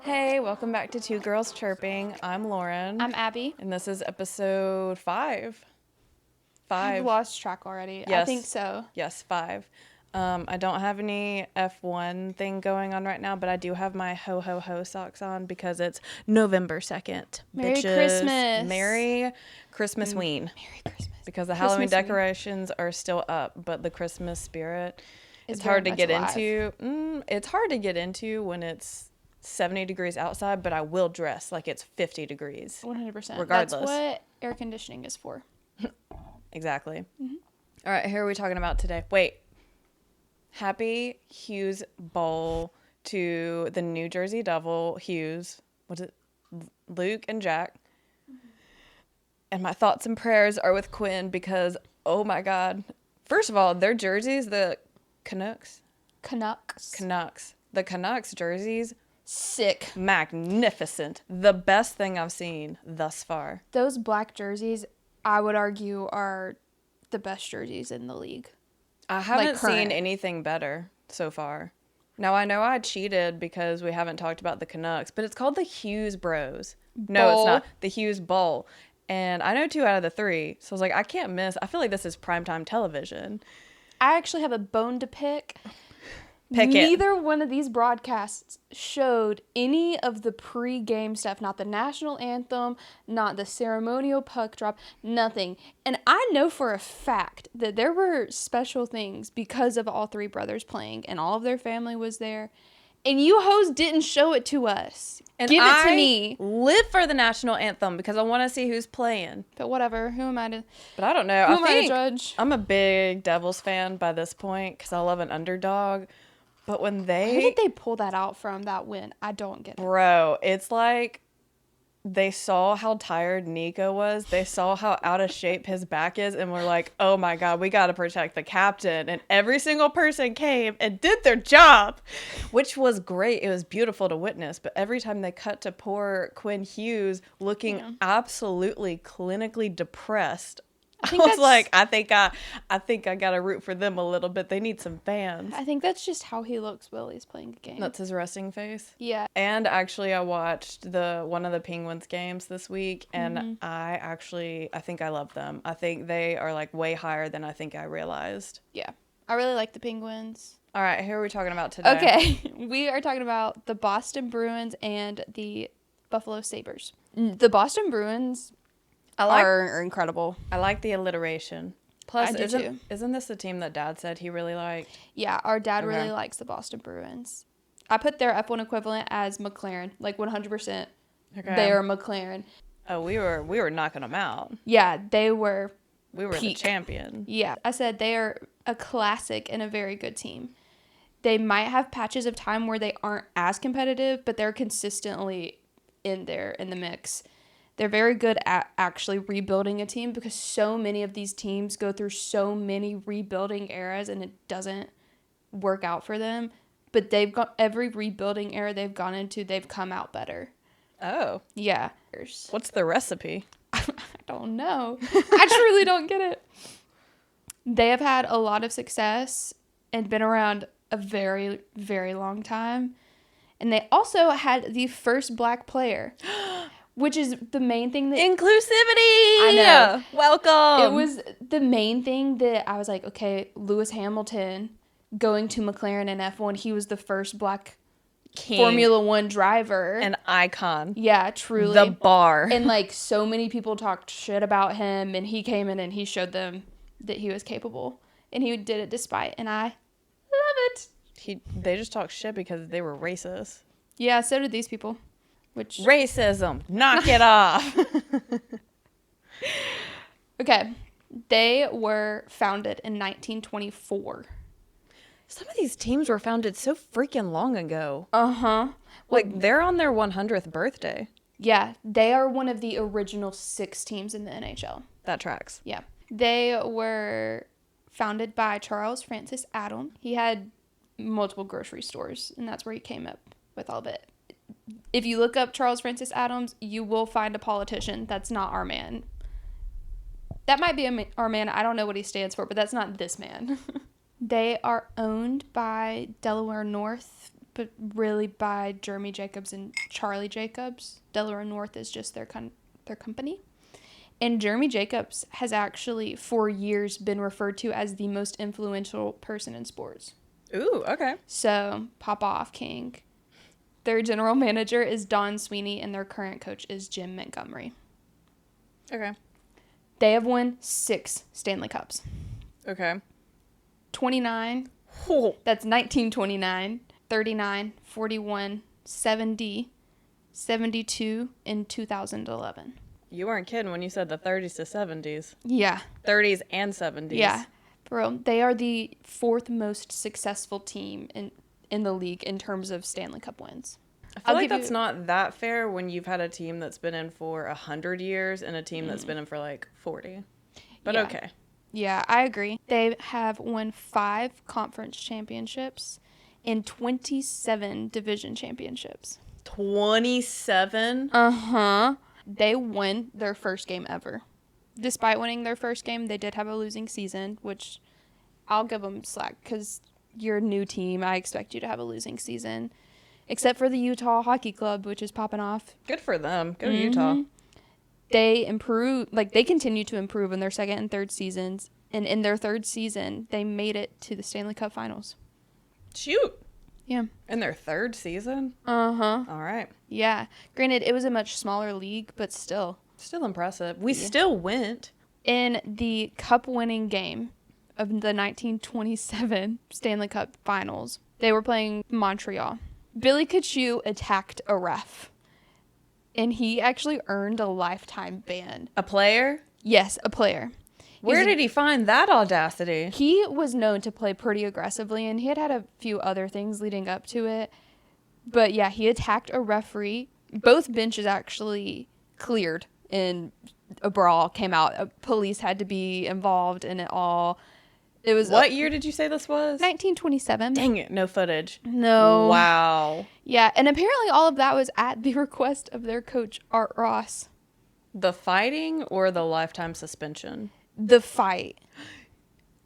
Hey, welcome back to Two Girls Chirping. I'm Lauren. I'm Abby. And this is episode 5. I've lost track already. Yes. I think so. Yes, 5. I don't have any F1 thing going on right now, but I do have my ho ho ho socks on because it's November 2nd. Merry Bitches. Christmas. Merry Christmas Ween. Merry Christmas. Because the Christmas Halloween Ween. decorations are still up, but the Christmas spirit It's it's hard to very get much into. It's hard to get into when it's 70 degrees outside, but I will dress like it's 50 degrees. 100%. Regardless. That's what air conditioning is for. Exactly. Mm-hmm. All right, who are we talking about today? Wait. Happy Hughes Bowl to the New Jersey Devil, Hughes. What's it? Luke and Jack. And my thoughts and prayers are with Quinn because, oh my God. First of all, their jerseys, the Canucks. The Canucks jerseys, Sick. magnificent. The best thing I've seen thus far. Those black jerseys, I would argue, are the best jerseys in the league. I haven't seen current. anything better so far. Now, I know I cheated because we haven't talked about the Canucks, but it's called the Hughes Bros. No, it's Bowl. not. The Hughes Bowl. And I know 2 out of the 3. So I was like, I can't miss. I feel like this is primetime television. I actually have a bone to pick. Pick it. Neither one of these broadcasts showed any of the pre-game stuff, not the national anthem, not the ceremonial puck drop, nothing. And I know for a fact that there were special things because of all 3 brothers playing and all of their family was there. And you hoes didn't show it to us. And Give it to I me. live for the national anthem because I want to see who's playing. But whatever, who am I to But I don't know. Who I am I to think judge? I'm a big Devils fan by this point because I love an underdog. But when Where did they pull that out from, that win? I don't get it. Bro, it's like they saw how tired Nico was. They saw how out of shape his back is and were like, oh my God, we got to protect the captain. And every single person came and did their job, which was great. It was beautiful to witness. But every time they cut to poor Quinn Hughes looking absolutely clinically depressed, I was like, I think I got to root for them a little bit. They need some fans. I think that's just how he looks while he's playing the game. That's his resting face. Yeah. And actually, I watched one of the Penguins games this week, and I think I love them. I think they are like way higher than I think I realized. Yeah. I really like the Penguins. All right, who are we talking about today? Okay. We are talking about the Boston Bruins and the Buffalo Sabres. The Boston Bruins are incredible. I like the alliteration. Plus, I do too. Isn't this the team that Dad said he really liked? Yeah, our dad really likes the Boston Bruins. I put their F1 equivalent as McLaren, like 100%. Okay. They are McLaren. Oh, we were knocking them out. Yeah, they were. We were peak. the champion. Yeah, I said they are a classic and a very good team. They might have patches of time where they aren't as competitive, but they're consistently in the mix. They're very good at actually rebuilding a team because so many of these teams go through so many rebuilding eras and it doesn't work out for them. But they've got every rebuilding era they've gone into, they've come out better. Oh. Yeah. What's the recipe? I don't know. I truly don't get it. They have had a lot of success and been around a very, very long time. And they also had the first black player. Which is the main thing that... Inclusivity! I know. Welcome! It was the main thing that I was like, okay, Lewis Hamilton going to McLaren in F1, he was the first black King. Formula One driver. An icon. Yeah, truly. The bar. And like so many people talked shit about him and he came in and he showed them that he was capable. And he did it despite, and I love it. They just talked shit because they were racist. Yeah, so did these people. Which Racism. Knock it off. Okay. They were founded in 1924. Some of these teams were founded so freaking long ago. Uh-huh. Like, they're on their 100th birthday. Yeah, they are one of the original 6 teams in the NHL. That tracks. Yeah. They were founded by Charles Francis Adams. He had multiple grocery stores, and that's where he came up with all of it. If you look up Charles Francis Adams, you will find a politician. That's not our man. That might be our man. I don't know what he stands for, but that's not this man. They are owned by Delaware North but really by Jeremy Jacobs and Charlie Jacobs. Delaware North is just their company. And Jeremy Jacobs has actually, for years, been referred to as the most influential person in sports. Ooh, okay. So, pop off, King. Their general manager is Don Sweeney, and their current coach is Jim Montgomery. Okay. They have won 6 Stanley Cups. Okay. 29. Oh. That's 1929, 39, 41, 70, 72, and 2011. You weren't kidding when you said the 30s to 70s. Yeah. 30s and 70s. Yeah. For real. They are the 4th most successful team in the league in terms of Stanley Cup wins. I feel like that's not that fair when you've had a team that's been in for 100 years and a team that's been in for like 40. But okay. Yeah, I agree. They have won 5 conference championships and 27 division championships. 27? Uh-huh. They won their first game ever. Despite winning their first game, they did have a losing season, which I'll give them slack because you're a new team. I expect you to have a losing season. Except for the Utah Hockey Club, which is popping off. Good for them. Go Utah. They they continue to improve in their second and third seasons. And in their third season, they made it to the Stanley Cup Finals. Shoot. Yeah. In their third season? Uh-huh. All right. Yeah. Granted, it was a much smaller league, but still. Still impressive. We still went. In the cup-winning game of the 1927 Stanley Cup Finals, they were playing Montreal. Billy Kachuk attacked a ref, and he actually earned a lifetime ban. A player? Yes, a player. Where did he find that audacity? He was known to play pretty aggressively, and he had a few other things leading up to it. But yeah, he attacked a referee. Both benches actually cleared, and a brawl came out. Police had to be involved in it all. It was What year did you say this was? 1927. Dang it, no footage. No. Wow. Yeah, and apparently all of that was at the request of their coach, Art Ross. The fighting or the lifetime suspension? The fight.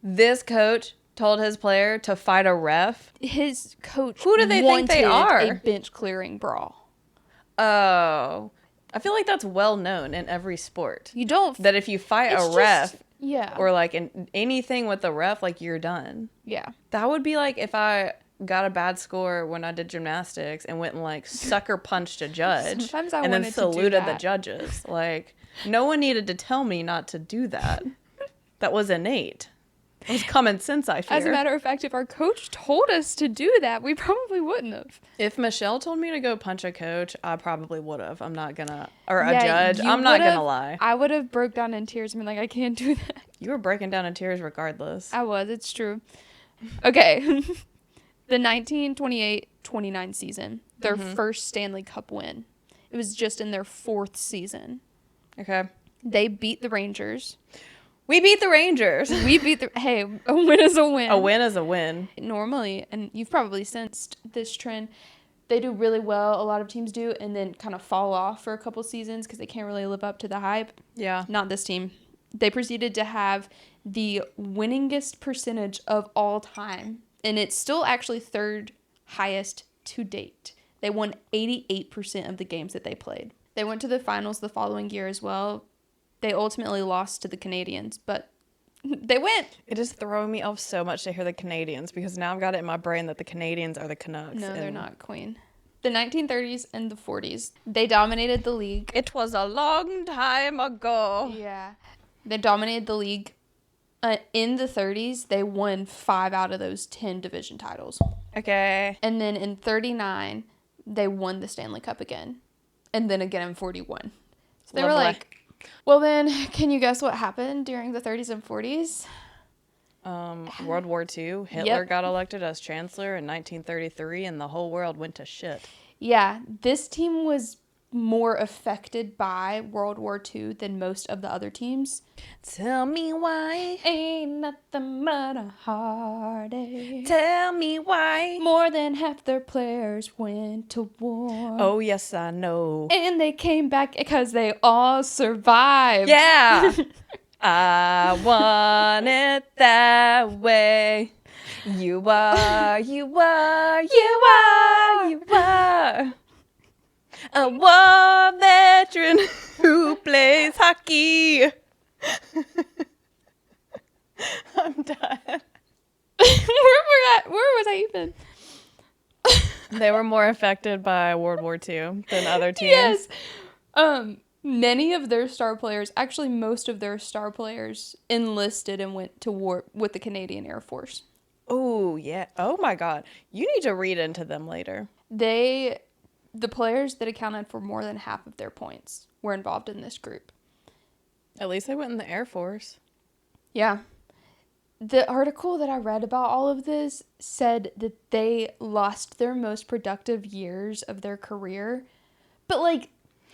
This coach told his player to fight a ref? His coach Who do they think they are? a bench clearing brawl. Oh. I feel like that's well known in every sport. You don't... That if you fight a ref... Yeah. Or like in anything with the ref, like you're done. Yeah. That would be like if I got a bad score when I did gymnastics and went and like sucker punched a judge. Sometimes I and then wanted to do saluted the that. judges. Like no one needed to tell me not to do that. That was innate. It was common sense, I fear. As a matter of fact, if our coach told us to do that, we probably wouldn't have. If Michelle told me to go punch a coach, I probably would have. I'm not gonna, or a Yeah, judge. you I'm not would've- gonna lie. I would have broke down in tears and been like, I can't do that. You were breaking down in tears regardless. I was. It's true. Okay. The 1928-29 season, their first Stanley Cup win. It was just in their 4th season. Okay. They beat the Rangers. We beat the Rangers. Hey, a win is a win. A win is a win. Normally, and you've probably sensed this trend, they do really well, a lot of teams do, and then kind of fall off for a couple seasons because they can't really live up to the hype. Yeah. Not this team. They proceeded to have the winningest percentage of all time, and it's still actually 3rd highest to date. They won 88% of the games that they played. They went to the finals the following year as well. They ultimately lost to the Canadiens, but they went. It is throwing me off so much to hear the Canadians because now I've got it in my brain that the Canadians are the Canucks. No, they're not, Queen. The 1930s and the 40s, they dominated the league. It was a long time ago. Yeah. They dominated the league. In the 30s, they won 5 out of those 10 division titles. Okay. And then in 39, they won the Stanley Cup again. And then again in 41. So they were Lovely. like, well then, can you guess what happened during the 30s and 40s? World War II. Hitler got elected as chancellor in 1933 and the whole world went to shit. Yeah, this team was more affected by World War II than most of the other teams. Tell me why. Ain't nothing but a heartache. Tell me why. More than half their players went to war. Oh, yes, I know. And they came back because they all survived. Yeah. I want it that way. You are, you are, you are You are a war veteran who plays hockey. I'm done. Where was I even? They were more affected by World War II than other teams. Yes. Many of their star players, actually most of their star players, enlisted and went to war with the Canadian Air Force. Oh, yeah. Oh, my God. You need to read into them later. The players that accounted for more than half of their points were involved in this group. At least they went in the Air Force. Yeah. The article that I read about all of this said that they lost their most productive years of their career. But, like,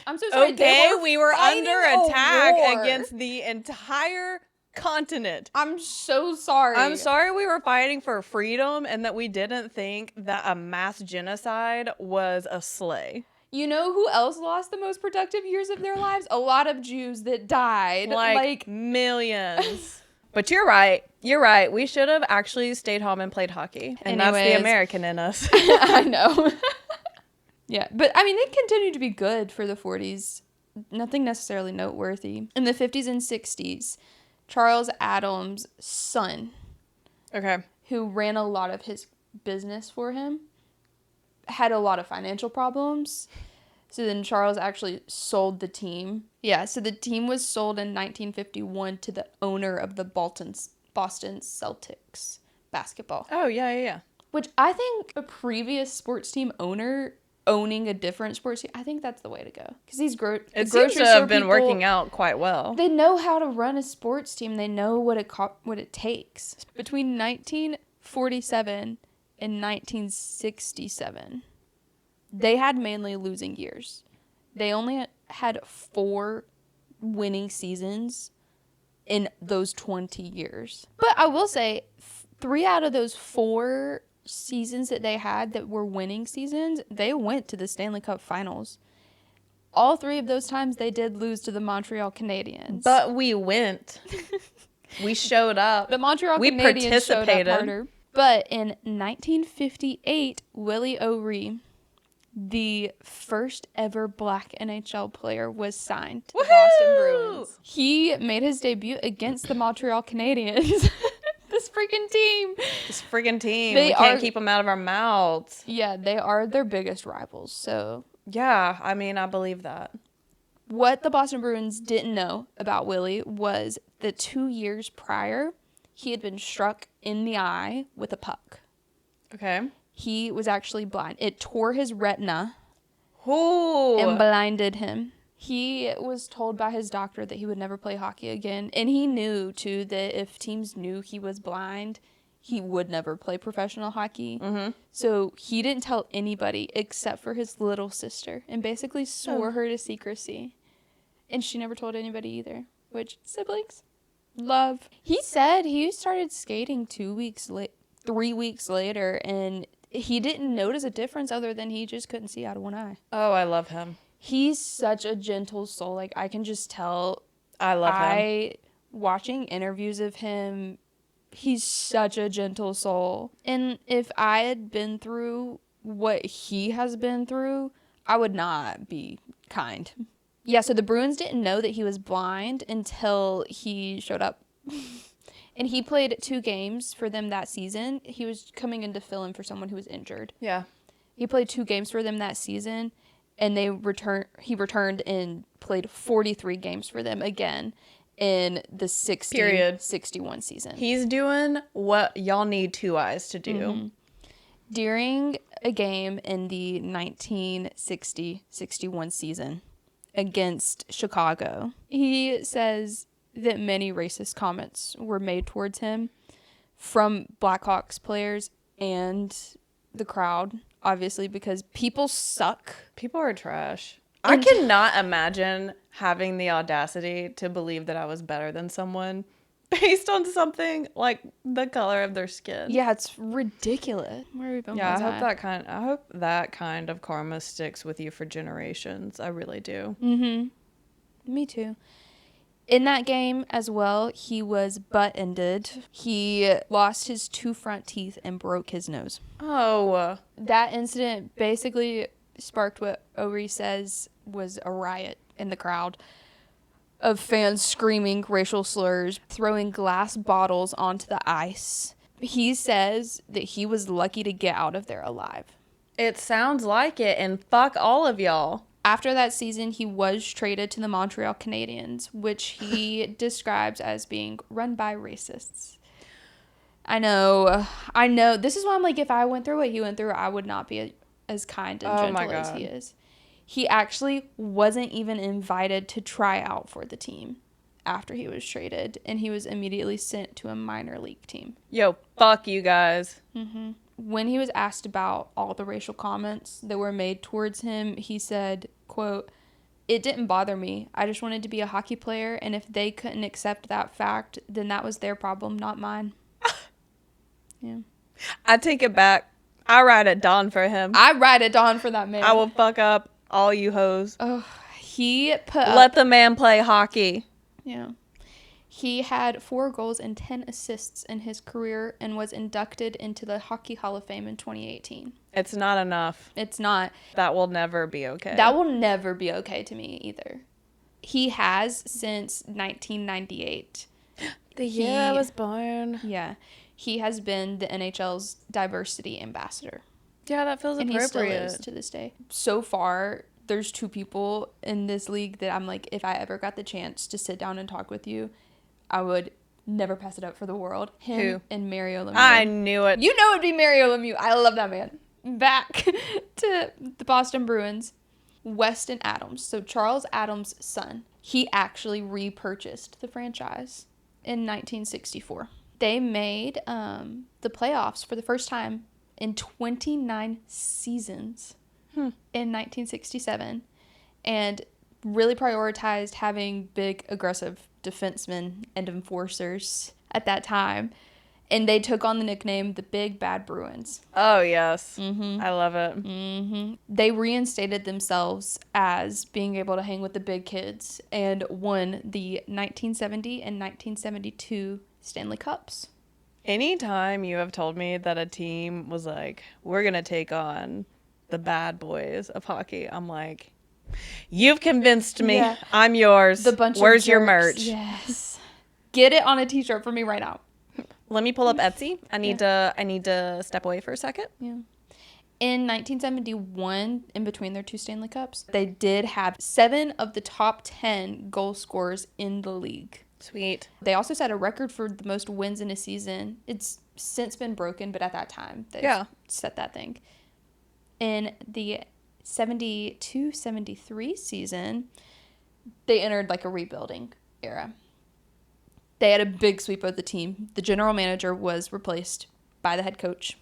I'm so sorry. Okay, we were under attack war against the entire continent. I'm so sorry. I'm sorry we were fighting for freedom and that we didn't think that a mass genocide was a slay. You know who else lost the most productive years of their lives? A lot of Jews that died. Like millions. But you're right. You're right. We should have actually stayed home and played hockey. And that's the American in us. I know. Yeah, but I mean, they continued to be good for the 40s. Nothing necessarily noteworthy. In the 50s and 60s, Charles Adams' son, okay, who ran a lot of his business for him, had a lot of financial problems. So then Charles actually sold the team. Yeah, so the team was sold in 1951 to the owner of the Boston Celtics basketball. Oh, yeah. Which I think a previous sports team owner owning a different sports team, I think that's the way to go. Because these it seems to have been working out quite well. They know how to run a sports team. They know what it takes. Between 1947 and 1967, they had mainly losing years. They only had 4 winning seasons in those 20 years. But I will say, 3 out of those 4 seasons that they had that were winning seasons, they went to the Stanley Cup Finals. All 3 of those times they did lose to the Montreal Canadiens. But we went. We showed up. The Montreal Canadiens showed up harder. But in 1958, Willie O'Ree, the first ever black NHL player, was signed to the Boston Bruins. He made his debut against the Montreal Canadiens. This freaking team. We can't keep them out of our mouths. Yeah, they are their biggest rivals. So yeah, I mean, I believe that. What the Boston Bruins didn't know about Willie was that 2 years prior, he had been struck in the eye with a puck. Okay. He was actually blind. It tore his retina. Ooh. And blinded him. He was told by his doctor that he would never play hockey again. And he knew, too, that if teams knew he was blind, he would never play professional hockey. Mm-hmm. So he didn't tell anybody except for his little sister and basically swore her to secrecy. And she never told anybody either, which siblings love. He said he started skating 3 weeks later, and he didn't notice a difference other than he just couldn't see out of one eye. Oh, I love him. He's such a gentle soul. Like, I can just tell. I love him. Watching interviews of him, he's such a gentle soul. And if I had been through what he has been through, I would not be kind. Yeah, so the Bruins didn't know that he was blind until he showed up. And he played 2 games for them that season. He was coming in to fill in for someone who was injured. Yeah. He played 2 games for them that season. And he returned and played 43 games for them again in the 61 season. He's doing what y'all need 2 eyes to do. Mm-hmm. During a game in the 1960-61 season against Chicago, he says that many racist comments were made towards him from Blackhawks players and the crowd. Obviously, because people suck. People are trash. I cannot imagine having the audacity to believe that I was better than someone based on something like the color of their skin. Yeah, it's ridiculous. Where even I hope that kind of karma sticks with you for generations. I really do. Mm-hmm. Me too. In that game as well, he was butt-ended. He lost his 2 front teeth and broke his nose. Oh. That incident basically sparked what Ori says was a riot in the crowd of fans screaming racial slurs, throwing glass bottles onto the ice. He says that he was lucky to get out of there alive. It sounds like it, and fuck all of y'all. After that season, he was traded to the Montreal Canadiens, which he describes as being run by racists. I know. This is why I'm like, if I went through what he went through, I would not be as kind and gentle as he is. He actually wasn't even invited to try out for the team after he was traded, and he was immediately sent to a minor league team. Yo, fuck you guys. Mm-hmm. When he was asked about all the racial comments that were made towards him, he said, quote, "It didn't bother me. I just wanted to be a hockey player, and if they couldn't accept that fact, then that was their problem, not mine." Yeah. I take it back. I ride at dawn for him. I ride at dawn for that man. I will fuck up all you hoes. Oh, he Let the man play hockey. Yeah. He had 4 goals and 10 assists in his career and was inducted into the Hockey Hall of Fame in 2018. It's not enough. It's not. That will never be okay. That will never be okay to me either. He has since 1998. The year I was born. Yeah. He has been the NHL's diversity ambassador. Yeah, that feels appropriate. And he still is to this day. So far, there's 2 people in this league that I'm like, if I ever got the chance to sit down and talk with you, I would never pass it up for the world. Him Who? And Mario Lemieux. I knew it. You know it'd be Mario Lemieux. I love that man. Back to the Boston Bruins. Weston Adams. So Charles Adams' son. He actually repurchased the franchise in 1964. They made the playoffs for the first time in 29 seasons in 1967. And really prioritized having big, aggressive defensemen and enforcers at that time. And they took on the nickname the Big Bad Bruins. Oh, yes. Mm-hmm. I love it. Mm-hmm. They reinstated themselves as being able to hang with the big kids and won the 1970 and 1972 Stanley Cups. Anytime you have told me that a team was like, we're going to take on the bad boys of hockey, I'm like, you've convinced me. Yeah. I'm yours. Where's your merch? Yes. Get it on a t-shirt for me right now. Let me pull up Etsy. I need to step away for a second. Yeah. In 1971, in between their 2 Stanley Cups, they did have 7 of the top 10 goal scorers in the league. Sweet. They also set a record for the most wins in a season. It's since been broken, but at that time, they set that thing. In the 72-73 season, they entered like a rebuilding era. They had a big sweep of the team. The general manager was replaced by the head coach.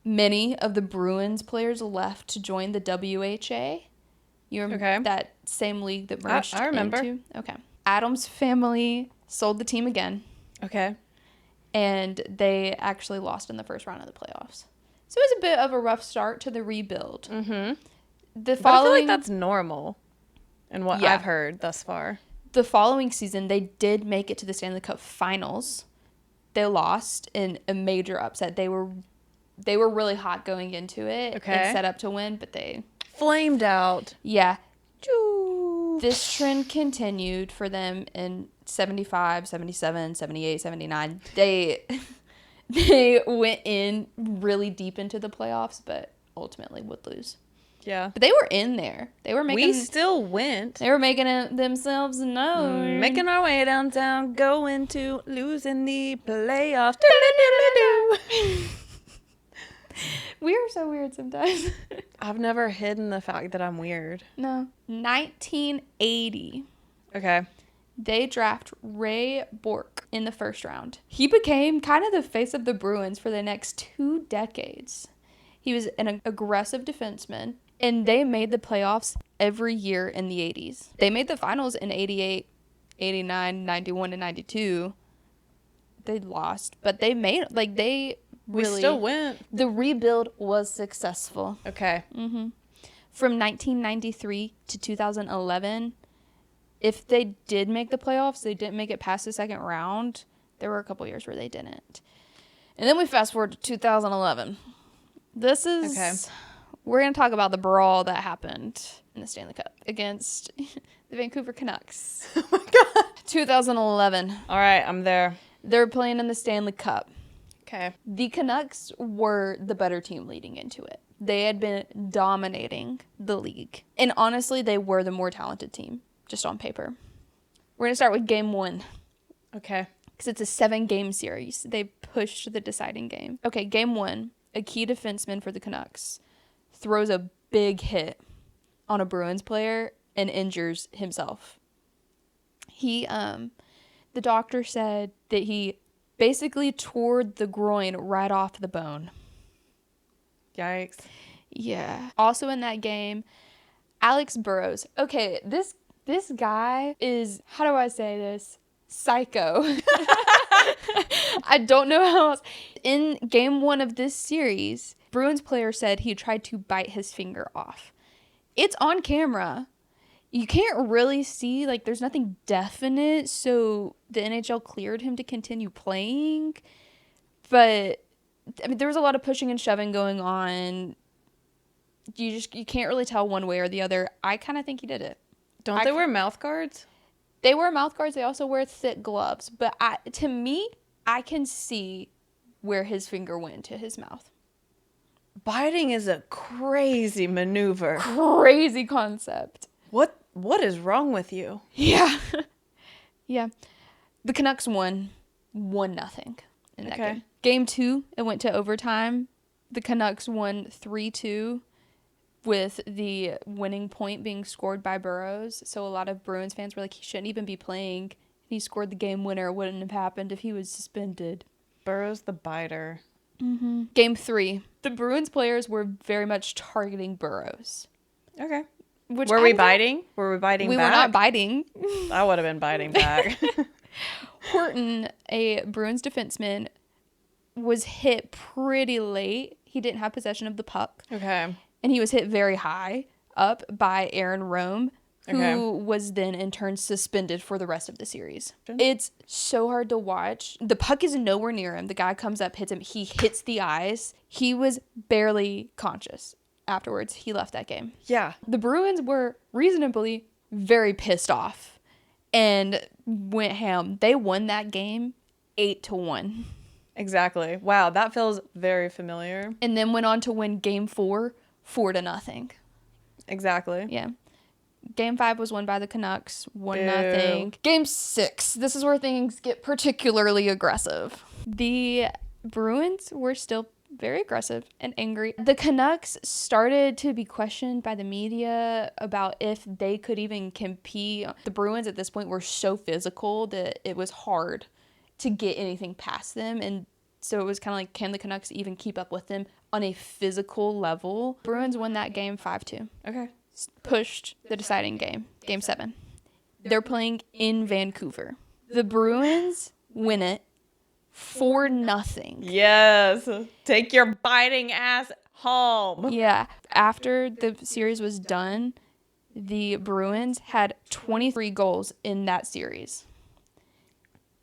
Many of the Bruins players left to join the WHA. You remember that same league that merged I remember. into? Okay. Adams' family sold the team again. Okay. And they actually lost in the first round of the playoffs. So it was a bit of a rough start to the rebuild. Mm-hmm. But I feel like that's normal in what I've heard thus far. The following season, they did make it to the Stanley Cup Finals. They lost in a major upset. They were really hot going into it and set up to win, but they flamed out. Yeah. This trend continued for them in 75, 77, 78, 79. They went in really deep into the playoffs, but ultimately would lose. Yeah. But they were in there. We still went. They were making it themselves known. Making our way downtown, going to losing the playoffs. We are so weird sometimes. I've never hidden the fact that I'm weird. No. 1980. Okay. They draft Ray Bourque in the first round. He became kind of the face of the Bruins for the next 2 decades. He was an aggressive defenseman, and they made the playoffs every year in the 80s. They made the finals in 88, 89, 91, and 92. They lost, but they made, we still went. The rebuild was successful. Okay. Mm-hmm. From 1993 to 2011, If they did make the playoffs, they didn't make it past the second round. There were a couple years where they didn't. And then we fast forward to 2011. This is... Okay. We're going to talk about the brawl that happened in the Stanley Cup against the Vancouver Canucks. Oh my God. 2011. All right, I'm there. They're playing in the Stanley Cup. Okay. The Canucks were the better team leading into it. They had been dominating the league. And honestly, they were the more talented team, just on paper. We're going to start with game 1. Okay. Because it's a 7-game series. They pushed the deciding game. Okay, game 1. A key defenseman for the Canucks throws a big hit on a Bruins player and injures himself. The doctor said that he basically tore the groin right off the bone. Yikes. Yeah. Also in that game, Alex Burrows. Okay, this guy is, how do I say this? Psycho. I don't know how else. In game 1 of this series, Bruins player said he tried to bite his finger off. It's on camera. You can't really see, like, there's nothing definite, so the NHL cleared him to continue playing. But, I mean, there was a lot of pushing and shoving going on. You can't really tell one way or the other. I kind of think he did it. Don't they wear mouth guards? They wear mouth guards. They also wear thick gloves. But to me, I can see where his finger went to his mouth. Biting is a crazy maneuver. Crazy concept. What is wrong with you? Yeah. Yeah. The Canucks won 1-0 in that game. Game 2, it went to overtime. The Canucks won 3-2 with the winning point being scored by Burrows. So a lot of Bruins fans were like, he shouldn't even be playing. He scored the game winner. It wouldn't have happened if he was suspended. Burrows the biter. Mm-hmm. Game 3, the Bruins players were very much targeting Burrows. Okay. Were we biting? Were we biting back? We were not biting. I would have been biting back. Horton, a Bruins defenseman, was hit pretty late. He didn't have possession of the puck. Okay. And he was hit very high up by Aaron Rome, who was then in turn suspended for the rest of the series. It's so hard to watch. The puck is nowhere near him. The guy comes up, hits him. He hits the eyes. He was barely conscious. Afterwards, he left that game. Yeah. The Bruins were reasonably very pissed off and went ham. They won that game 8-1. Exactly. Wow, that feels very familiar. And then went on to win game 4, 4-0. Exactly. Yeah. Game 5 was won by the Canucks, 1-0. Game 6. This is where things get particularly aggressive. The Bruins were still very aggressive and angry. The Canucks started to be questioned by the media about if they could even compete. The Bruins at this point were so physical that it was hard to get anything past them. And so it was kind of like, can the Canucks even keep up with them on a physical level? Bruins won that game 5-2. Okay. Pushed the deciding game, game 7. They're playing in Vancouver. The Bruins win it 4-0. Yes. Take your biting ass home. Yeah. After the series was done, the Bruins had 23 goals in that series.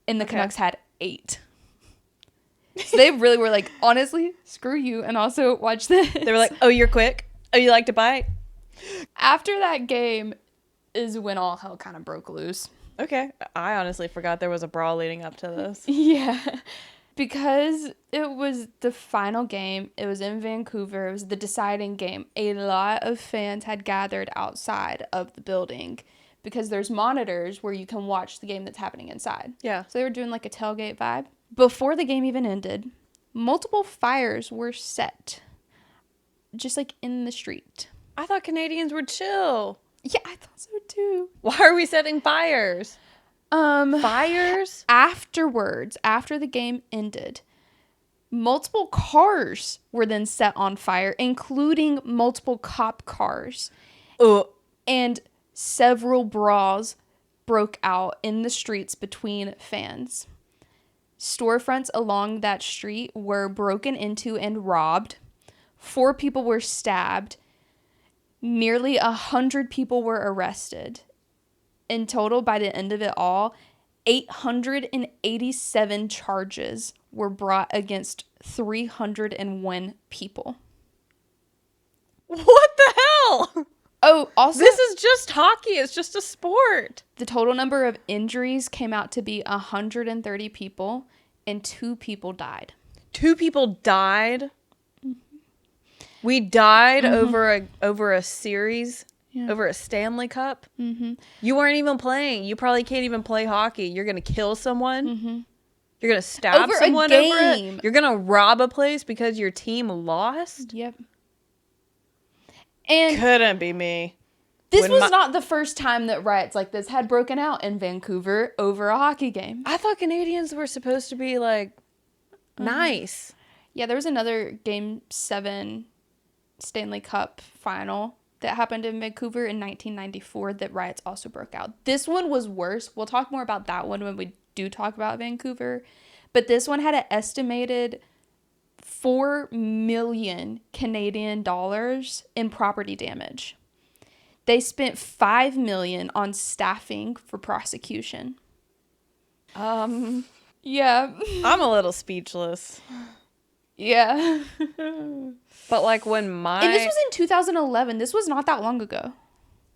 And the Canucks had 8. So they really were like, honestly, screw you. And also watch this. They were like, oh, you're quick? Oh, you like to bite? After that game is when all hell kind of broke loose. Okay. I honestly forgot there was a brawl leading up to this. Yeah. Because it was the final game. It was in Vancouver. It was the deciding game. A lot of fans had gathered outside of the building because there's monitors where you can watch the game that's happening inside. Yeah. So they were doing like a tailgate vibe. Before the game even ended, multiple fires were set. Just like in the street. I thought Canadians were chill. Yeah, I thought so too. Why are we setting fires? Fires? Afterwards, after the game ended, multiple cars were then set on fire, including multiple cop cars. And several brawls broke out in the streets between fans. Storefronts along that street were broken into and robbed. 4 people were stabbed. Nearly 100 people were arrested. In total, by the end of it all, 887 charges were brought against 301 people. What the hell? Oh, also, This is just hockey. It's just a sport. the total number of injuries came out to be 130 people, and 2 people died. 2 people died. We died over a series, over a Stanley Cup. You weren't even playing. You probably can't even play hockey. You're gonna kill someone. You're gonna stab Over a someone over game. it. You're gonna rob a place because your team lost. Yep. And Couldn't be me. this was not the first time that riots like this had broken out in Vancouver over a hockey game. I thought Canadians were supposed to be like nice. Yeah, there was another Game 7 Stanley Cup final that happened in Vancouver in 1994 that riots also broke out. This one was worse. We'll talk more about that one when we do talk about Vancouver. But this one had an estimated 4 million Canadian dollars in property damage. They spent 5 million on staffing for prosecution. Yeah. I'm a little speechless. Yeah. But like And this was in 2011. This was not that long ago.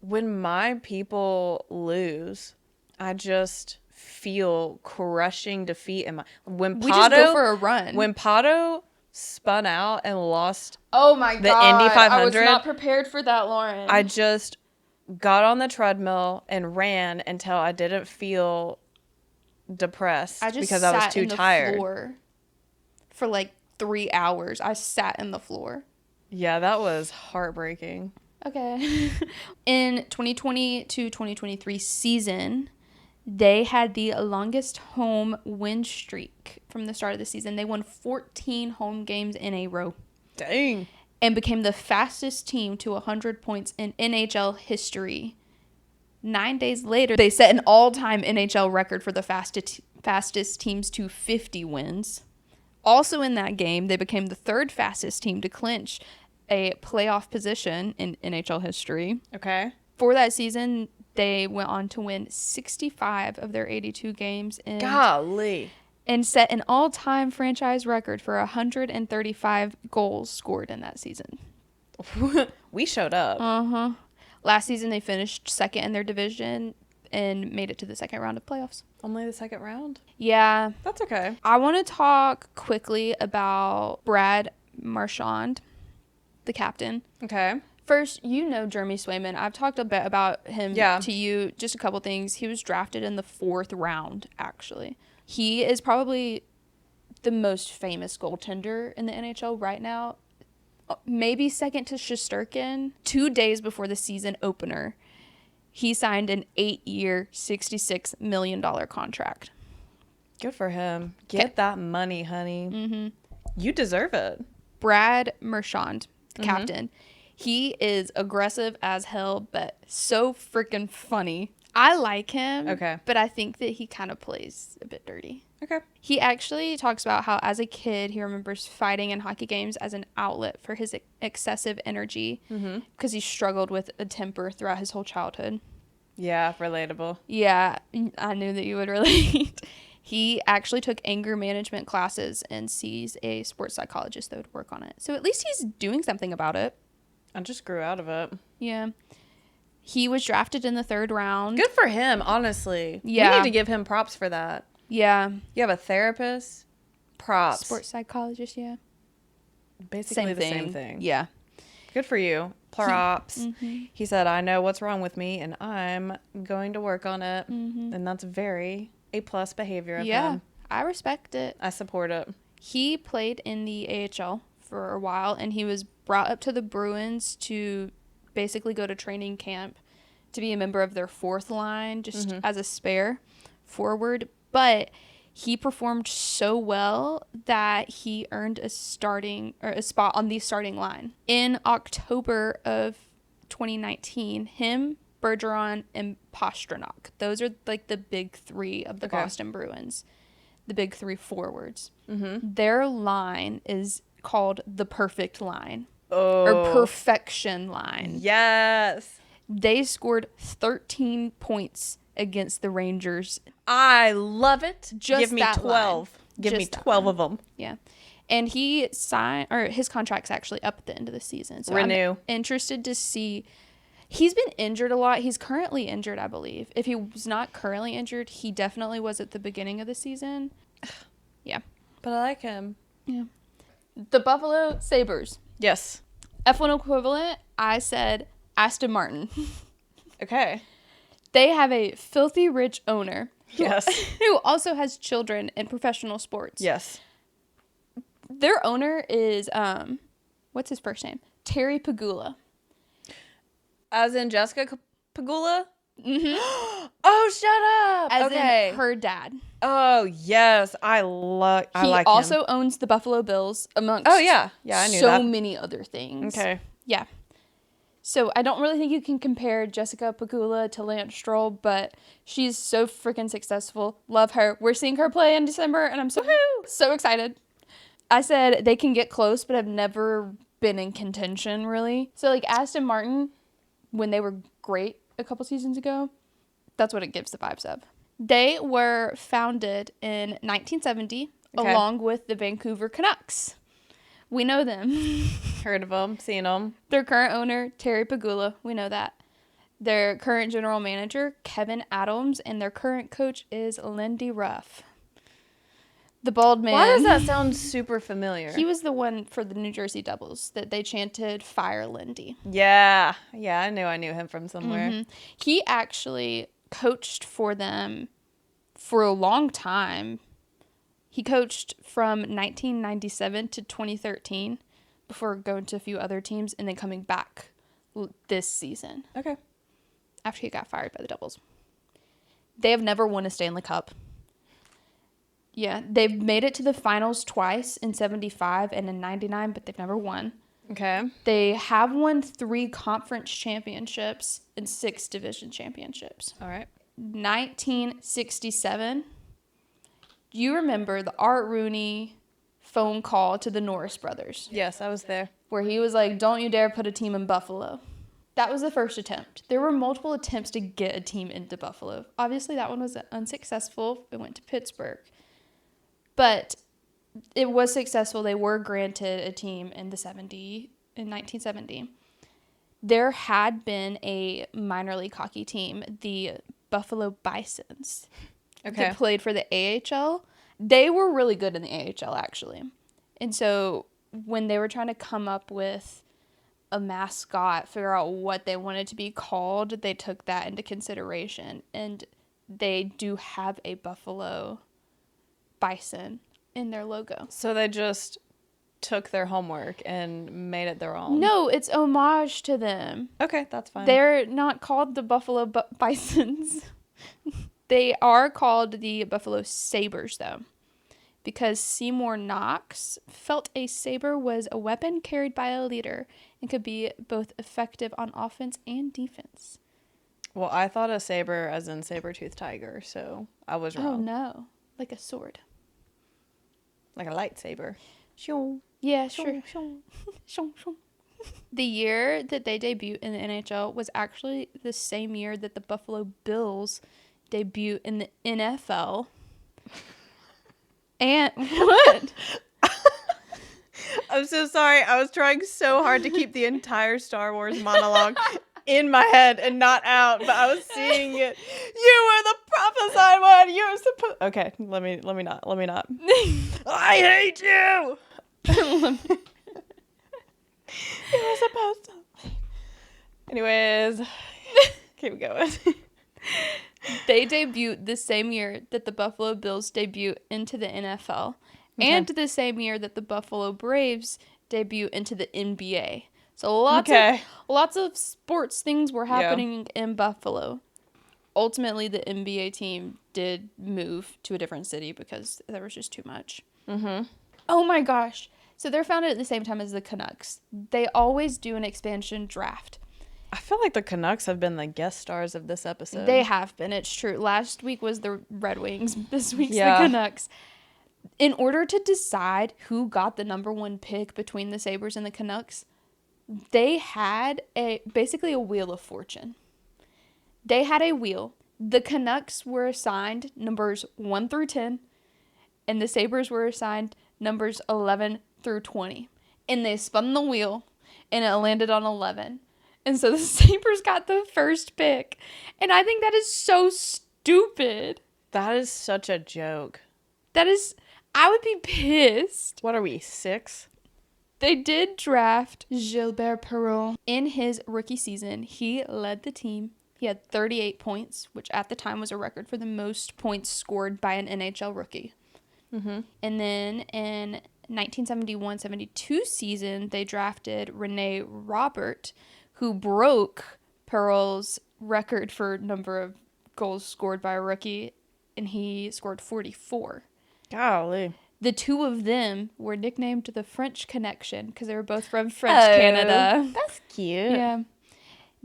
when my people lose, I just feel crushing defeat in my We just go for a run. When Pato spun out and lost, Oh my The god. Indy I was 500. not prepared for that, Lauren. I just got on the treadmill and ran until I didn't feel depressed just because I was sat too in the tired. floor for like 3 hours. I sat in the floor. Yeah, that was heartbreaking. Okay. In 2020 to 2023 season, they had the longest home win streak from the start of the season. They won 14 home games in a row Dang. and became the fastest team to 100 points in NHL history. 9 days later, they set an all-time NHL record for the fastest teams to 50 wins. Also in that game, they became the third fastest team to clinch a playoff position in NHL history. Okay. For that season, they went on to win 65 of their 82 games Golly. and set an all-time franchise record for 135 goals scored in that season. We showed up. Last season, they finished second in their division and made it to the second round of playoffs. Only the second round? Yeah. That's okay. I want to talk quickly about Brad Marchand, the captain. Okay. First, you know Jeremy Swayman. I've talked a bit about him Yeah. to you. Just a couple things. He was drafted in the 4th round, actually. He is probably the most famous goaltender in the NHL right now. Maybe second to Shesterkin. 2 days before the season opener, he signed an 8-year, $66 million contract. Good for him. Get that money, honey. You deserve it. Brad Marchand, the captain. He is aggressive as hell, but so freaking funny. I like him. Okay. But I think that he kind of plays a bit dirty. Okay. He actually talks about how as a kid, he remembers fighting in hockey games as an outlet for his excessive energy because he struggled with a temper throughout his whole childhood. Yeah, relatable. Yeah, I knew that you would relate. He actually took anger management classes and sees a sports psychologist that would work on it. So at least he's doing something about it. I just grew out of it. Yeah. He was drafted in the 3rd round. Good for him, honestly. Yeah. We need to give him props for that. Yeah. You have a therapist? Props. Sports psychologist, yeah. Basically the same thing. Yeah. Good for you. Props. He said, I know what's wrong with me and I'm going to work on it. And that's very A+ behavior of Yeah. him. I respect it. I support it. He played in the AHL for a while, and he was brought up to the Bruins to basically go to training camp to be a member of their 4th line, just as a spare forward. But he performed so well that he earned a spot on the starting line. In October of 2019, him, Bergeron, and Pastrnak. Those are like the big 3 of the Boston Bruins. The big 3 forwards. Their line is called the perfect line. Or perfection line. Yes. They scored 13 points against the Rangers. I love it. Just Give me that 12. line. Give me Just that 12 line. of them. Yeah. And he signed, or his contract's actually up at the end of the season. So Renew. I'm interested to see. He's been injured a lot. He's currently injured, I believe. If he was not currently injured, he definitely was at the beginning of the season. Yeah. But I like him. Yeah. The Buffalo Sabres. Yes. F1 equivalent, I said Aston Martin. Okay. They have a filthy rich owner. Yes. Who also has children in professional sports. Yes. Their owner is, what's his first name? Terry Pagula. As in Jessica Pagula? Mm-hmm. Oh, shut up. As okay. in her dad. Oh, yes. I like him. He also owns the Buffalo Bills, amongst I knew that. so many other things. Okay. Yeah. So I don't really think you can compare Jessica Pagula to Lance Stroll, but she's so freaking successful. Love her. We're seeing her play in December, and I'm so excited. I said they can get close, but have never been in contention, really. So, like, Aston Martin, when they were great a couple seasons ago, that's what it gives the vibes of. They were founded in 1970, along with the Vancouver Canucks. We know them. Heard of them, seen them. Their current owner, Terry Pagula, we know that. Their current general manager, Kevin Adams, and their current coach is Lindy Ruff. The bald man. Why does that sound super familiar? He was the one for the New Jersey Devils that they chanted, "Fire Lindy." Yeah. Yeah, I knew him from somewhere. Mm-hmm. He actually coached for them for a long time. He coached from 1997 to 2013 before going to a few other teams and then coming back this season. Okay. After he got fired by the Devils. They have never won a Stanley Cup. Yeah, they've made it to the finals twice, in 75 and in 99, but they've never won. Okay. They have won 3 conference championships and 6 division championships. All right. 1967. You remember the Art Rooney phone call to the Norris brothers, Yes, I was there. where he was like, "Don't you dare put a team in Buffalo." That was the first attempt. There were multiple attempts to get a team into Buffalo. Obviously, that one was unsuccessful. It went to Pittsburgh. But it was successful. They were granted a team in 1970. There had been a minor league hockey team, the Buffalo Bisons, that played for the AHL. They were really good in the AHL, actually. And so when they were trying to come up with a mascot, figure out what they wanted to be called, they took that into consideration. And they do have a Buffalo Bison in their logo. So they just took their homework and made it their own. No, it's homage to them. Okay, that's fine. They're not called the Buffalo Bisons. They are called the Buffalo Sabres, though, because Seymour Knox felt a saber was a weapon carried by a leader and could be both effective on offense and defense. Well, I thought a saber as in saber-toothed tiger, so I was wrong. Oh, no. Like a sword. Like a lightsaber. Yeah, sure. The year that they debuted in the NHL was actually the same year that the Buffalo Bills debuted in the NFL. And what? I'm so sorry. I was trying so hard to keep the entire Star Wars monologue in my head and not out, but I was seeing it. You were the prophesied one. You were supposed. Okay, let me not. I hate you. You were supposed to. Anyways, keep going. They debuted the same year that the Buffalo Bills debuted into the NFL, and the same year that the Buffalo Braves debuted into the NBA. So lots of sports things were happening in Buffalo. Ultimately, the NBA team did move to a different city because there was just too much. Mm-hmm. Oh my gosh. So they're founded at the same time as the Canucks. They always do an expansion draft. I feel like the Canucks have been the guest stars of this episode. They have been. It's true. Last week was the Red Wings. This week's the Canucks. In order to decide who got the number 1 pick between the Sabres and the Canucks, they had basically a wheel of fortune. They had a wheel The Canucks were assigned numbers 1 through 10, and the Sabres were assigned numbers 11 through 20. And they spun the wheel, and it landed on 11. And so the Sabres got the first pick. And I think that is so stupid. That is such a joke. I would be pissed. What are we, 6? They did draft Gilbert Perreault. In his rookie season, he led the team. He had 38 points, which at the time was a record for the most points scored by an NHL rookie. Mm-hmm. And then in 1971-72 season, they drafted Rene Robert, who broke Perreault's record for number of goals scored by a rookie, and he scored 44. Golly. The two of them were nicknamed the French Connection because they were both from French Canada. That's cute. Yeah.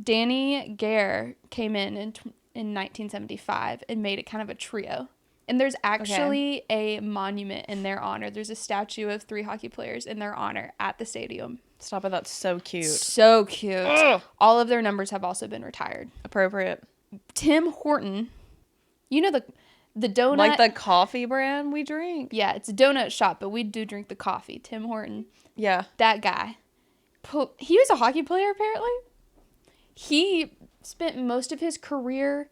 Danny Gare came in 1975 and made it kind of a trio. And there's actually a monument in their honor. There's a statue of 3 hockey players in their honor at the stadium. Stop it. That's so cute. So cute. Ugh. All of their numbers have also been retired. Appropriate. Tim Horton, you know the donut. Like the coffee brand we drink? Yeah, it's a donut shop, but we do drink the coffee. Tim Horton. Yeah. That guy. He was a hockey player, apparently. He spent most of his career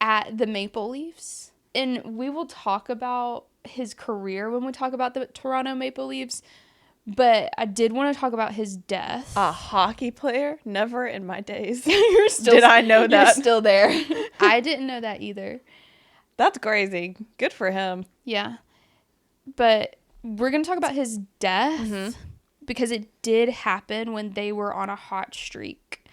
at the Maple Leafs. And we will talk about his career when we talk about the Toronto Maple Leafs. But I did want to talk about his death. A hockey player? Never in my days. Did I know that? You're still there. I didn't know that either. That's crazy. Good for him. Yeah. But we're going to talk about his death because it did happen when they were on a hot streak.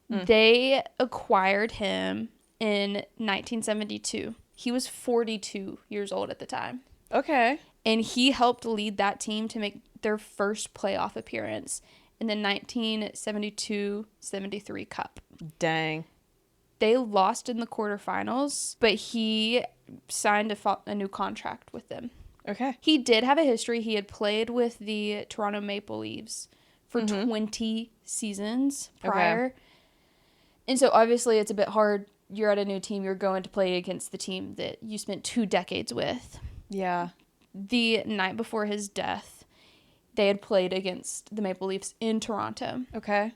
They acquired him in 1972. He was 42 years old at the time. Okay. And he helped lead that team to make their first playoff appearance in the 1972-73 Cup. Dang. They lost in the quarterfinals, but he signed a new contract with them. Okay. He did have a history. He had played with the Toronto Maple Leafs for 20 seasons prior. Okay. And so obviously it's a bit hard. You're at a new team. You're going to play against the team that you spent 2 decades with. Yeah. The night before his death, they had played against the Maple Leafs in Toronto. Okay.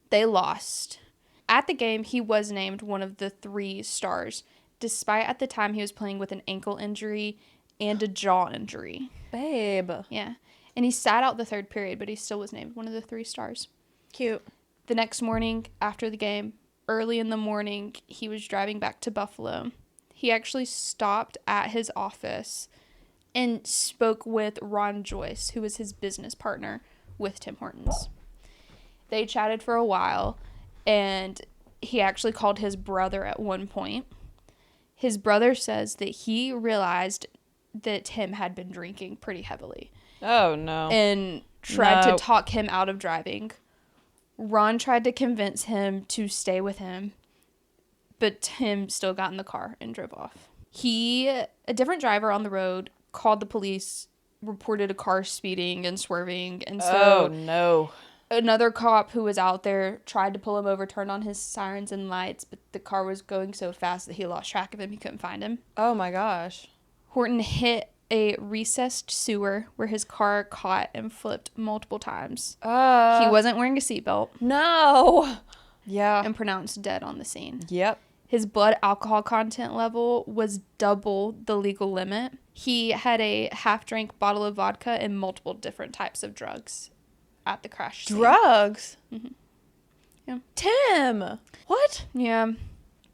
They lost. At the game, he was named one of the 3 stars, despite at the time he was playing with an ankle injury and a jaw injury. Babe. Yeah. And he sat out the 3rd period, but he still was named one of the 3 stars. Cute. The next morning, after the game, early in the morning, he was driving back to Buffalo. He actually stopped at his office and spoke with Ron Joyce, who was his business partner with Tim Hortons. They chatted for a while, and he actually called his brother at one point. His brother says that he realized that Tim had been drinking pretty heavily. Oh, no. And tried to talk him out of driving. Ron tried to convince him to stay with him, but Tim still got in the car and drove off. A different driver on the road, called the police, reported a car speeding and swerving, and so oh, no. Another cop who was out there tried to pull him over, turned on his sirens and lights, but the car was going so fast that he lost track of him. He couldn't find him. Oh, my gosh. Horton hit a recessed sewer where his car caught and flipped multiple times. He wasn't wearing a seatbelt. No. Yeah. And pronounced dead on the scene. Yep. His blood alcohol content level was double the legal limit. He had a half-drank bottle of vodka and multiple different types of drugs at the crash scene. Drugs? Mm-hmm. Yeah. Tim! What? Yeah.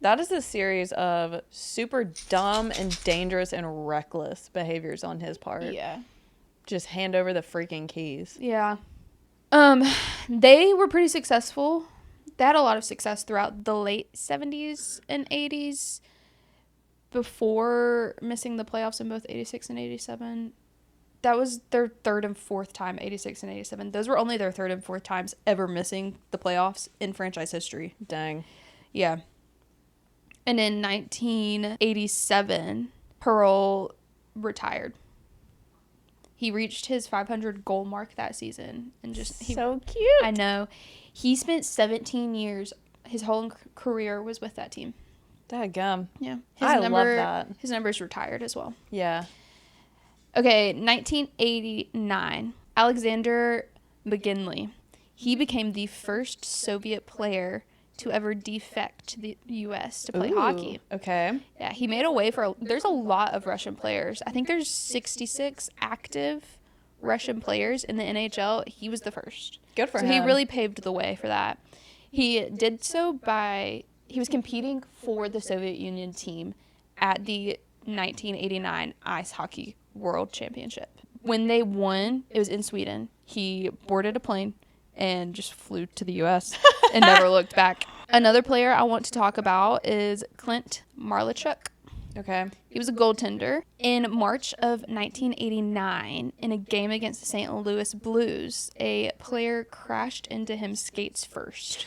That is a series of super dumb and dangerous and reckless behaviors on his part. Yeah. Just hand over the freaking keys. Yeah. They were pretty successful. They had a lot of success throughout the late 70s and 80s before missing the playoffs in both 86 and 87. That was their 3rd and 4th time, 86 and 87. Those were only their 3rd and 4th times ever missing the playoffs in franchise history. Dang. Yeah. And in 1987, Perreault retired. He reached his 500 goal mark that season. And so cute. I know. He spent 17 years. His whole career was with that team. Dadgum. Yeah. I love that. His number's retired as well. Yeah. Okay, 1989. Alexander McGinley. He became the first Soviet player to ever defect to the U.S. to play hockey. Okay. Yeah, he made a way for... There's a lot of Russian players. I think there's 66 active Russian players in the NHL. He was the first. Good for him. So he really paved the way for that. He did so by... He was competing for the Soviet Union team at the 1989 Ice Hockey World Championship. When they won, it was in Sweden. He boarded a plane and just flew to the U.S. and never looked back. Another player I want to talk about is Clint Marlichuk. Okay. He was a goaltender. In March of 1989, in a game against the St. Louis Blues, a player crashed into him skates first.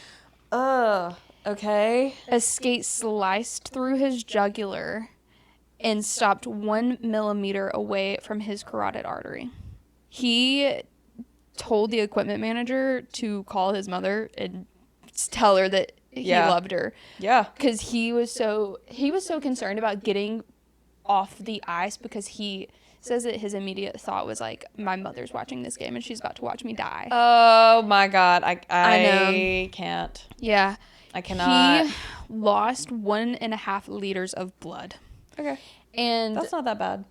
Okay. A skate sliced through his jugular and stopped 1 millimeter away from his carotid artery. He told the equipment manager to call his mother and tell her that he loved her. Yeah. Because he was so concerned about getting off the ice, because he says that his immediate thought was like, my mother's watching this game and she's about to watch me die. Oh my God. I know. Can't. Yeah. I cannot. He lost 1.5 liters of blood. Okay. And That's not that bad.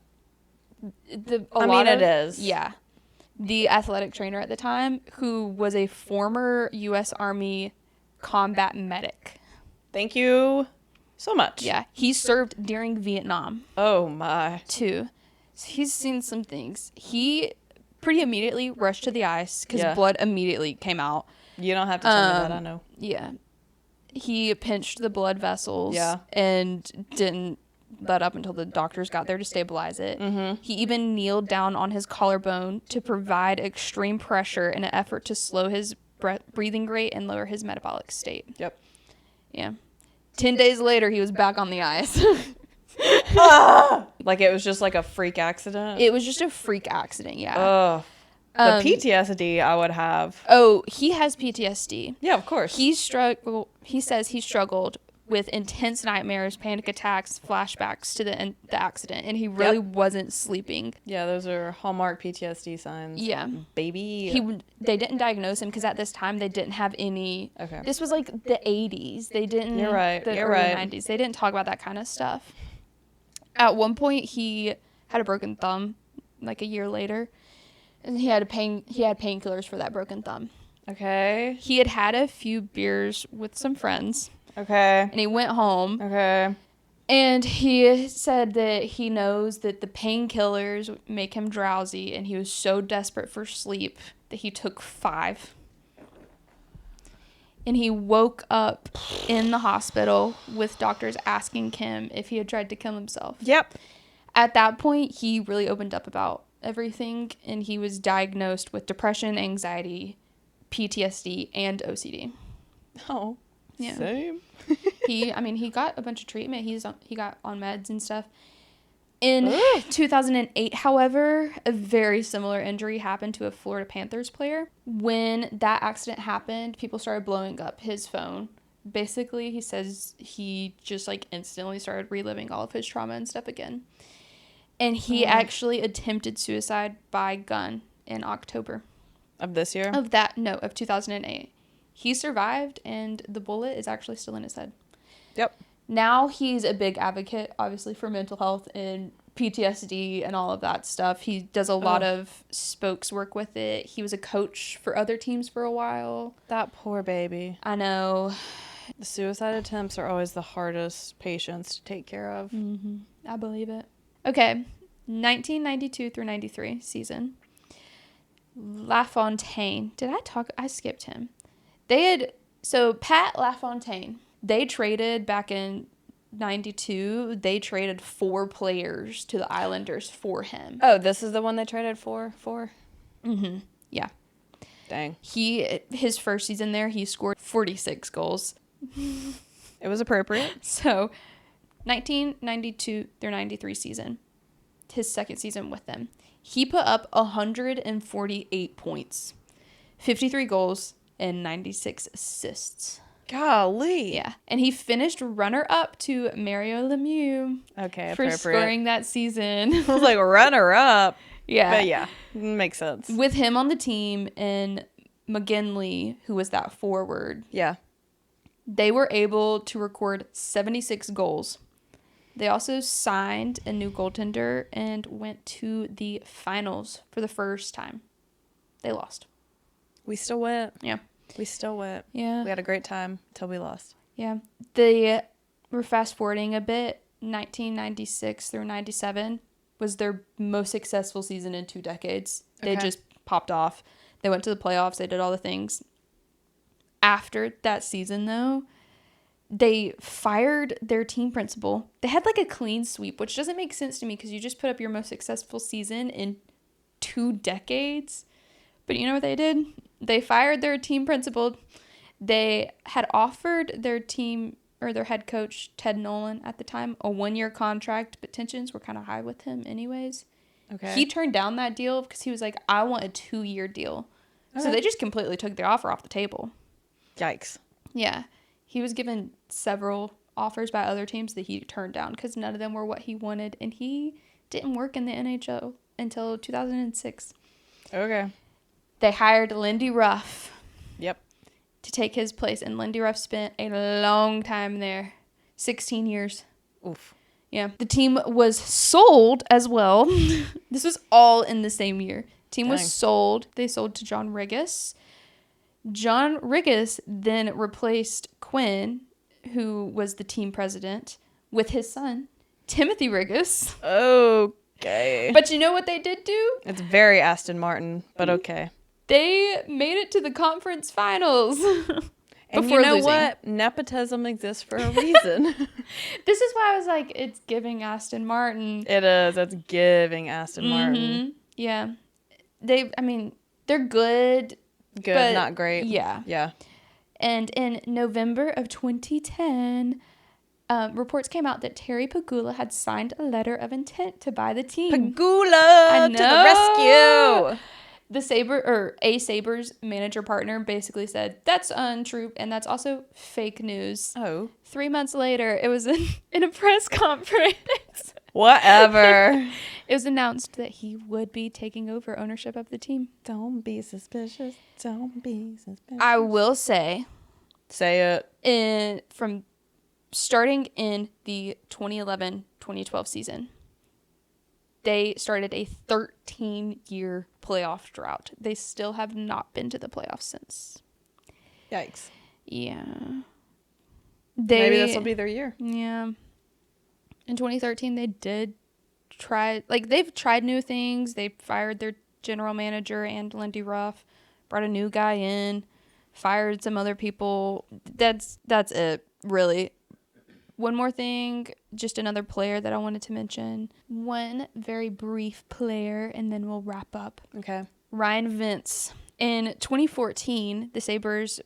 it is. Yeah. The athletic trainer at the time, who was a former U.S. Army combat medic. Thank you so much. Yeah. He served during Vietnam, Oh my. too. So he's seen some things. He pretty immediately rushed to the ice because blood immediately came out. You don't have to tell me that. I know. Yeah. He pinched the blood vessels. Yeah. And didn't let up until the doctors got there to stabilize it. Mm-hmm. He even kneeled down on his collarbone to provide extreme pressure in an effort to slow his breathing rate and lower his metabolic state. Yep. Yeah. 10 days later, he was back on the ice. Like it was just like a freak accident. It was just a freak accident, yeah. Oh. The PTSD I would have. Oh, he has PTSD. Yeah, of course. He says he struggled with intense nightmares, panic attacks, flashbacks to the accident, and he really wasn't sleeping. Yeah, those are hallmark PTSD signs. Yeah. Baby. They didn't diagnose him because at this time they didn't have any. Okay. This was like the 80s. They didn't. You're right. The You're early right. 90s. They didn't talk about that kind of stuff. At one point, he had a broken thumb, like a year later, and he had painkillers for that broken thumb. Okay. He had a few beers with some friends. Okay. And he went home. Okay. And he said that he knows that the painkillers make him drowsy, and he was so desperate for sleep that he took 5. And he woke up in the hospital with doctors asking him if he had tried to kill himself. Yep. At that point, he really opened up about everything, and he was diagnosed with depression, anxiety, PTSD, and OCD. Oh. Yeah. Same. He got a bunch of treatment. He got on meds and stuff. In 2008, however, a very similar injury happened to a Florida Panthers player. When that accident happened, people started blowing up his phone. Basically, he says he just like instantly started reliving all of his trauma and stuff again. And he actually attempted suicide by gun in October. Of this year? Of 2008. He survived, and the bullet is actually still in his head. Yep. Now he's a big advocate, obviously, for mental health and PTSD and all of that stuff. He does a lot of spokes work with it. He was a coach for other teams for a while. That poor baby. I know. The suicide attempts are always the hardest patients to take care of. Mm-hmm. I believe it. Okay. 1992 through 93 season. LaFontaine. I skipped him. Pat LaFontaine, they traded back in 92, they traded 4 players to the Islanders for him. Oh, this is the one they traded for? Mm-hmm. Yeah. Dang. His first season there, he scored 46 goals. It was appropriate. So, 1992 through 93 season, his second season with them, he put up 148 points, 53 goals, and 96 assists. Golly. Yeah. And he finished runner-up to Mario Lemieux Okay, for appropriate. scoring that season. I was like, runner-up. Yeah. But yeah, makes sense. With him on the team and McGinley, who was that forward, Yeah. they were able to record 76 goals. They also signed a new goaltender and went to the finals for the first time. They lost. We still went. Yeah. We still went. Yeah. We had a great time until we lost. Yeah. We're fast forwarding a bit. 1996 through 97 was their most successful season in 2 decades. They Okay. just popped off. They went to the playoffs. They did all the things. After that season, though, they fired their team principal. They had like a clean sweep, which doesn't make sense to me because you just put up your most successful season in 2 decades. But you know what they did? They fired their team principal. They had offered their team or their head coach, Ted Nolan, at the time, a 1-year contract, but tensions were kind of high with him anyways. Okay. He turned down that deal because he was like, I want a 2-year deal. Okay. So they just completely took their offer off the table. Yikes. Yeah. He was given several offers by other teams that he turned down because none of them were what he wanted. And he didn't work in the NHL until 2006. Okay. They hired Lindy Ruff Yep. to take his place. And Lindy Ruff spent a long time there. 16 years. Oof. Yeah. The team was sold as well. This was all in the same year. Team Dang. was sold. They sold to John Riggis. John Riggis then replaced Quinn, who was the team president, with his son, Timothy Riggis. Okay. But you know what they did do? It's very Aston Martin, but okay. They made it to the conference finals. And before you know losing. what? Nepotism exists for a reason. This is why I was like, it's giving Aston Martin. It is. It's giving Aston Martin. Yeah. They're good. Good, But, not great. yeah. Yeah. And in November of 2010, reports came out that Terry Pagula had signed a letter of intent to buy the team. Pagula to the rescue. The Sabres manager partner basically said, that's untrue, and that's also fake news. Oh. 3 months later, it was in a press conference. Whatever. It was announced that he would be taking over ownership of the team. Don't be suspicious. Don't be suspicious. I will say, Say it. from starting in the 2011-2012 season, they started a 13-year playoff drought. They still have not been to the playoffs since. Yikes. Yeah. Maybe this will be their year. Yeah. In 2013, they did try, they've tried new things. They fired their general manager and Lindy Ruff, brought a new guy in, fired some other people. That's it, really. One more thing, just another player that I wanted to mention. One very brief player, and then we'll wrap up. Okay. Ryan Vince. In 2014, the Sabres,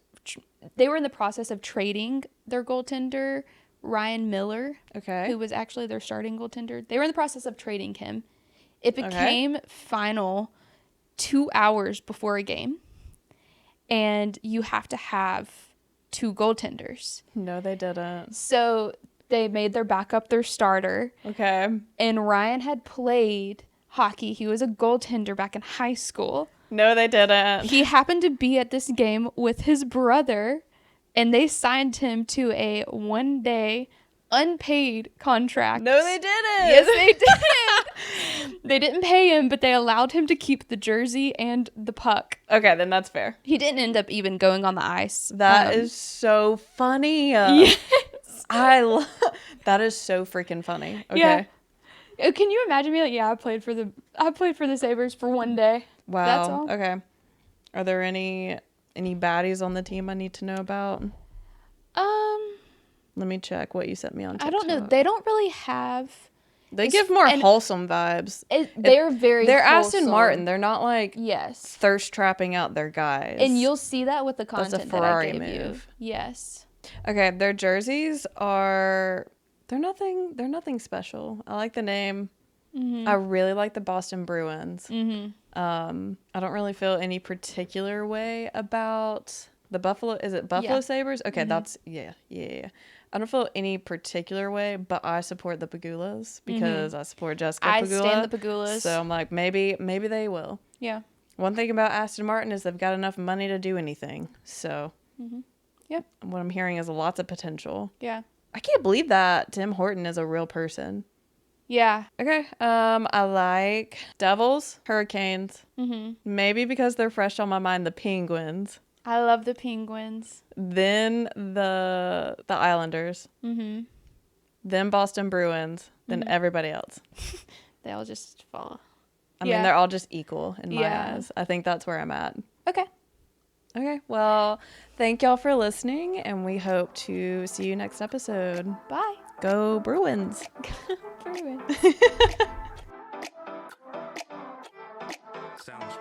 they were in the process of trading their goaltender, Ryan Miller, Okay. who was actually their starting goaltender. They were in the process of trading him. It became final 2 hours before a game, and you have to have 2 goaltenders. No, they didn't. So they made their backup their starter, Okay. and Ryan had played hockey. He was a goaltender back in high school. No, they didn't. He happened to be at this game with his brother, and they signed him to a 1-day unpaid contract. No, they didn't. Yes, they did. They didn't pay him, but they allowed him to keep the jersey and the puck. Okay, then that's fair. He didn't end up even going on the ice. That is so funny. Yes. That is so freaking funny. Okay. Yeah. Can you imagine me like, I played for the Sabres for 1 day. Wow. That's all. Okay. Are there any baddies on the team I need to know about? Let me check what you sent me on TikTok. I don't know. They don't really have. They give more wholesome vibes. They're very. They're wholesome. Aston Martin. They're not like Yes. thirst trapping out their guys. And you'll see that with the That's content a that I Ferrari gave move. you. Yes. Okay, their jerseys are they're nothing special. I like the name. Mm-hmm. I really like the Boston Bruins. Mm-hmm. I don't really feel any particular way about The Buffalo, is it Buffalo Yeah. Sabres? Okay, that's, yeah. I don't feel any particular way, but I support the Pagulas because I support Jessica I Pagula. stand the Pagulas. So I'm like, maybe they will. Yeah. One thing about Aston Martin is they've got enough money to do anything. So Yeah. what I'm hearing is lots of potential. Yeah. I can't believe that Tim Horton is a real person. Yeah. Okay. I like Devils, Hurricanes. Maybe because they're fresh on my mind, the Penguins. I love the Penguins. Then the Islanders. Then Boston Bruins. Then everybody else. They all just fall. I mean, they're all just equal in my eyes. I think that's where I'm at. Okay. Okay. Well, thank y'all for listening, and we hope to see you next episode. Bye. Go Bruins. Bruins. Sounds